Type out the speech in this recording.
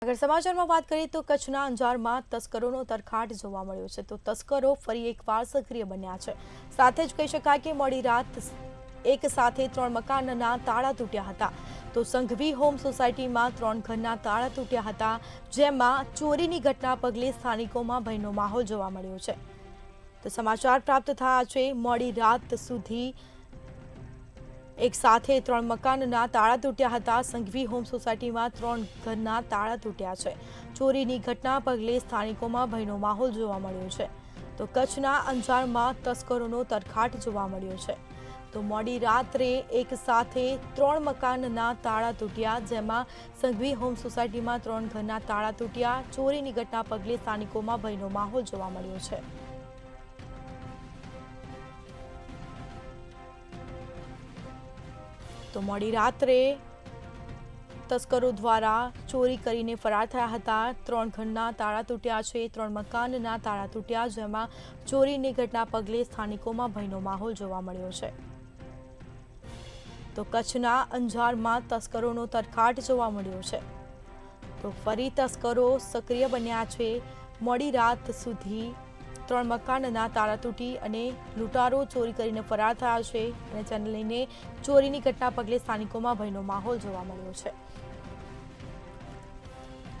અગર સમાચારમાં વાત કરીએ તો કચ્છના અંજારમાં તસ્કરોનો તરખાટ જોવા મળ્યો છે તો તસ્કરો ફરી એકવાર સક્રિય બન્યા છે। સાથે જ કહી શકાય કે મોડી રાત એક સાથે 3 મકાનના તાળા તૂટ્યા હતા તો સંઘવી હોમ સોસાયટીમાં 3 ઘરના તાળા તૂટ્યા હતા જેમાં ચોરીની ઘટના પગલે સ્થાનિકોમાં ભયનો માહોલ જોવા મળ્યો છે। તો સમાચાર પ્રાપ્ત થયા છે મોડી રાત સુધી एक साथे 3 मकानना ताळा तूट्या हता। संघवी होम सोसायटीमां 3 घરના તાળા તૂટ્યા છે। ચોરીની ઘટના પગલે સ્થાનિકોમાં ભયનો માહોલ જોવા મળ્યો છે। તો કચ્છના અંજારમાં તસ્કરોનો તરખાટ જોવા મળ્યો છે। તો મોડી રાત્રે એક સાથે 3 મકાનના તાળા તૂટ્યા જેમાં સંઘવી હોમ સોસાયટીમાં 3 ઘરના તાળા તૂટ્યા। ચોરીની ઘટના પગલે સ્થાનિકોમાં ભયનો માહોલ જોવા મળ્યો છે। तो मोडी रात्रे तस्करो द्वारा चोरी करीने फरार थया हता। 3 घरना ताळा तूट्या छे, 3 मकानना ताळा तूट्या जेमां चोरीनी घटना पगले स्थानिकोमां भयनो माहोल जोवा मळ्यो छे। तो कच्छना अंजारमां तस्करोनो तरखाट जोवा मळ्यो छे। तो फरी तस्करो सक्रिय बन्या छे। मोडी रात सुधी 3 मकानना ताळा तूटी अने लूंटारो चोरी करीने फरार थया छे अने जेने लईने चोरीनी घटना पगले स्थानिकोमां भयनो माहोल जोवा मळ्यो छे।